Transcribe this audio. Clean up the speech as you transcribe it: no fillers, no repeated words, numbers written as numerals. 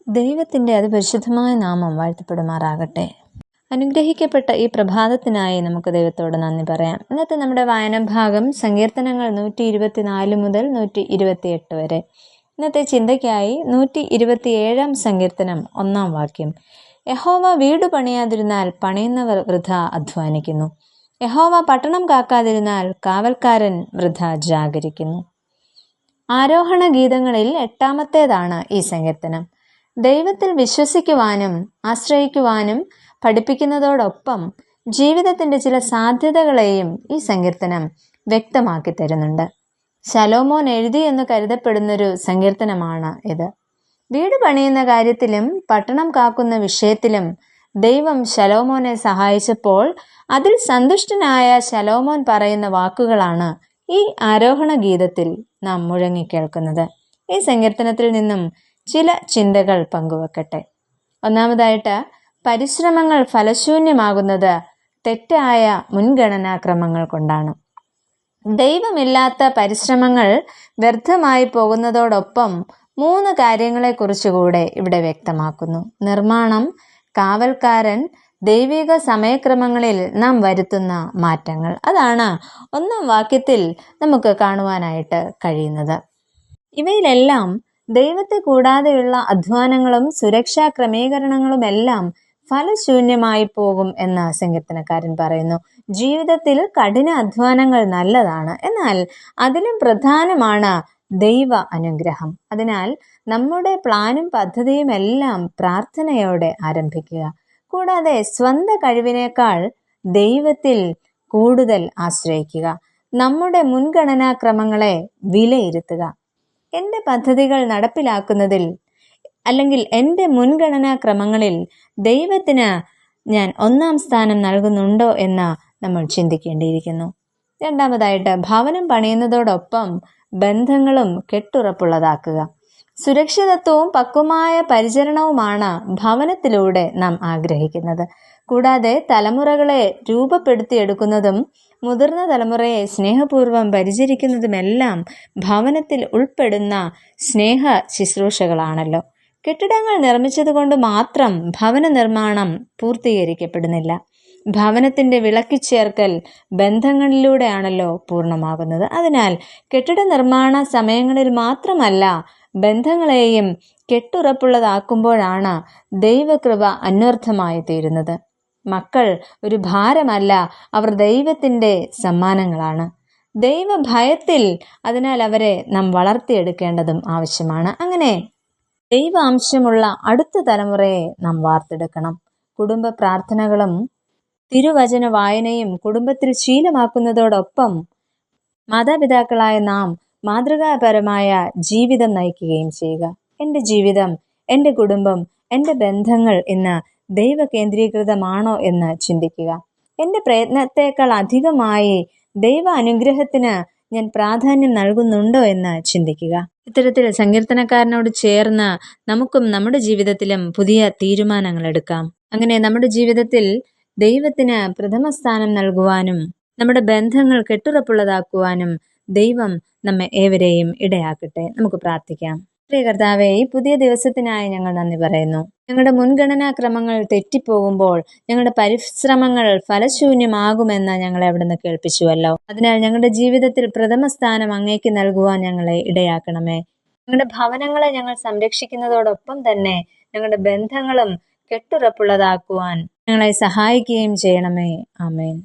ദൈവത്തിൻ്റെ അതിപരിശുദ്ധമായ നാമം വാഴ്ത്തപ്പെടുമാറാകട്ടെ. അനുഗ്രഹിക്കപ്പെട്ട ഈ പ്രഭാതത്തിനായി നമുക്ക് ദൈവത്തോട് നന്ദി പറയാം. ഇന്നത്തെ നമ്മുടെ വായനഭാഗം സങ്കീർത്തനങ്ങൾ 124 മുതൽ 128 വരെ. ഇന്നത്തെ ചിന്തയ്ക്കായി 127 സങ്കീർത്തനം 1 വാക്യം. യഹോവ വീട് പണിയാതിരുന്നാൽ പണിയുന്നവർ വൃഥ അധ്വാനിക്കുന്നു. യഹോവ പട്ടണം കാക്കാതിരുന്നാൽ കാവൽക്കാരൻ വൃഥ ജാഗരിക്കുന്നു. ആരോഹണ ഗീതങ്ങളിൽ 8ാമത്തേതാണ് ഈ സങ്കീർത്തനം. ദൈവത്തിൽ വിശ്വസിക്കുവാനും ആശ്രയിക്കുവാനും പഠിപ്പിക്കുന്നതോടൊപ്പം ജീവിതത്തിൻ്റെ ചില സാധ്യതകളെയും ഈ സങ്കീർത്തനം വ്യക്തമാക്കി തരുന്നുണ്ട്. ശലോമോൻ എഴുതി എന്ന് കരുതപ്പെടുന്നൊരു സങ്കീർത്തനമാണ് ഇത്. വീട് പണിയുന്ന കാര്യത്തിലും പട്ടണം കാക്കുന്ന വിഷയത്തിലും ദൈവം ശലോമോനെ സഹായിച്ചപ്പോൾ അതിൽ സന്തുഷ്ടനായ ശലോമോൻ പറയുന്ന വാക്കുകളാണ് ഈ ആരോഹണ ഗീതത്തിൽ നാം മുഴങ്ങിക്കേൾക്കുന്നത്. ഈ സങ്കീർത്തനത്തിൽ നിന്നും ചില ചിന്തകൾ പങ്കുവെക്കട്ടെ. ഒന്നാമതായിട്ട്, പരിശ്രമങ്ങൾ ഫലശൂന്യമാകുന്നത് തെറ്റായ മുൻഗണനാക്രമങ്ങൾ കൊണ്ടാണ്. ദൈവമില്ലാത്ത പരിശ്രമങ്ങൾ വ്യർത്ഥമായി പോകുന്നതോടൊപ്പം 3 കാര്യങ്ങളെക്കുറിച്ചുകൂടെ ഇവിടെ വ്യക്തമാക്കുന്നു. നിർമ്മാണം, കാവൽക്കാരൻ, ദൈവിക സമയക്രമങ്ങളിൽ നാം വരുത്തുന്ന മാറ്റങ്ങൾ. അതാണ് 1 വാക്യത്തിൽ നമുക്ക് കാണുവാനായിട്ട് കഴിയുന്നത്. ഇവയിലെല്ലാം ദൈവത്തെ കൂടാതെയുള്ള അധ്വാനങ്ങളും സുരക്ഷാ ക്രമീകരണങ്ങളുമെല്ലാം ഫലശൂന്യമായി പോകും എന്ന് സങ്കീർത്തനക്കാരൻ പറയുന്നു. ജീവിതത്തിൽ കഠിന അധ്വാനങ്ങൾ നല്ലതാണ്, എന്നാൽ അതിലും പ്രധാനമാണ് ദൈവ അനുഗ്രഹം. അതിനാൽ നമ്മുടെ പ്ലാനും പദ്ധതിയും എല്ലാം പ്രാർത്ഥനയോടെ ആരംഭിക്കുക. കൂടാതെ സ്വന്തം കഴിവിനേക്കാൾ ദൈവത്തിൽ കൂടുതൽ ആശ്രയിക്കുക. നമ്മുടെ മുൻഗണനാക്രമങ്ങളെ വിലയിരുത്തുക. എൻ്റെ പദ്ധതികൾ നടപ്പിലാക്കുന്നതിൽ അല്ലെങ്കിൽ എൻ്റെ മുൻഗണനാക്രമങ്ങളിൽ ദൈവത്തിന് ഞാൻ 1ാം സ്ഥാനം നൽകുന്നുണ്ടോ എന്ന് നമ്മൾ ചിന്തിക്കേണ്ടിയിരിക്കുന്നു. രണ്ടാമതായിട്ട്, ഭവനം പണിയുന്നതോടൊപ്പം ബന്ധങ്ങളും കെട്ടുറപ്പുള്ളതാക്കുക. സുരക്ഷിതത്വവും പക്വമായ പരിചരണവുമാണ് ഭവനത്തിലൂടെ നാം ആഗ്രഹിക്കുന്നത്. കൂടാതെ തലമുറകളെ രൂപപ്പെടുത്തിയെടുക്കുന്നതും മുതിർന്ന തലമുറയെ സ്നേഹപൂർവ്വം പരിചരിക്കുന്നതുമെല്ലാം ഭവനത്തിൽ ഉൾപ്പെടുന്ന സ്നേഹ ശുശ്രൂഷകളാണല്ലോ. കെട്ടിടങ്ങൾ നിർമ്മിച്ചതുകൊണ്ട് മാത്രം ഭവന നിർമ്മാണം പൂർത്തീകരിക്കപ്പെടുന്നില്ല. ഭവനത്തിൻ്റെ വിളക്കിച്ചേർക്കൽ ബന്ധങ്ങളിലൂടെയാണല്ലോ പൂർണ്ണമാകുന്നത്. അതിനാൽ കെട്ടിട നിർമ്മാണ സമയങ്ങളിൽ മാത്രമല്ല, ബന്ധങ്ങളെയും കെട്ടുറപ്പുള്ളതാക്കുമ്പോഴാണ് ദൈവകൃപ അന്വർത്ഥമായി തീരുന്നത്. മക്കൾ ഒരു ഭാരമല്ല, അവർ ദൈവത്തിൻ്റെ സമ്മാനങ്ങളാണ്. ദൈവഭയത്തിൽ അതിനാൽ അവരെ നാം വളർത്തിയെടുക്കേണ്ടതും ആവശ്യമാണ്. അങ്ങനെ ദൈവാംശമുള്ള അടുത്ത തലമുറയെ നാം വാർത്തെടുക്കണം. കുടുംബ പ്രാർത്ഥനകളും തിരുവചന വായനയും കുടുംബത്തിൽ ശീലമാക്കുന്നതോടൊപ്പം മാതാപിതാക്കളായ നാം മാതൃകാപരമായ ജീവിതം നയിക്കുകയും ചെയ്യുക. എൻ്റെ ജീവിതം, എൻ്റെ കുടുംബം, എൻ്റെ ബന്ധങ്ങൾ ഇന്ന് ദൈവ കേന്ദ്രീകൃതമാണോ എന്ന് ചിന്തിക്കുക. എൻ്റെ പ്രയത്നത്തെക്കാൾ അധികമായി ദൈവ അനുഗ്രഹത്തിന് ഞാൻ പ്രാധാന്യം നൽകുന്നുണ്ടോ എന്ന് ചിന്തിക്കുക. ഇത്തരത്തിൽ സങ്കീർത്തനക്കാരനോട് ചേർന്ന് നമുക്കും നമ്മുടെ ജീവിതത്തിലും പുതിയ തീരുമാനങ്ങൾ എടുക്കാം. അങ്ങനെ നമ്മുടെ ജീവിതത്തിൽ ദൈവത്തിന് പ്രഥമ സ്ഥാനം നൽകുവാനും നമ്മുടെ ബന്ധങ്ങൾ കെട്ടുറപ്പുള്ളതാക്കുവാനും ദൈവം നമ്മെ ഏവരെയും ഇടയാക്കട്ടെ. നമുക്ക് പ്രാർത്ഥിക്കാം. പ്രിയ കർത്താവേ, ഈ പുതിയ ദിവസത്തിനായി ഞങ്ങൾ നന്ദി പറയുന്നു. ഞങ്ങളുടെ മുൻഗണനാക്രമങ്ങൾ തെറ്റിപ്പോകുമ്പോൾ ഞങ്ങളുടെ പരിശ്രമങ്ങൾ ഫലശൂന്യമാകുമെന്ന് ഞങ്ങളെ അവിടുന്ന് കേൾപ്പിച്ചുവല്ലോ. അതിനാൽ ഞങ്ങളുടെ ജീവിതത്തിൽ പ്രഥമ സ്ഥാനം അങ്ങേക്ക് നൽകുവാൻ ഞങ്ങളെ ഇടയാക്കണമേ. ഞങ്ങളുടെ ഭവനങ്ങളെ ഞങ്ങൾ സംരക്ഷിക്കുന്നതോടൊപ്പം തന്നെ ഞങ്ങളുടെ ബന്ധങ്ങളും കെട്ടുറപ്പുള്ളതാക്കുവാൻ ഞങ്ങളെ സഹായിക്കുകയും ചെയ്യണമേ. ആമേൻ.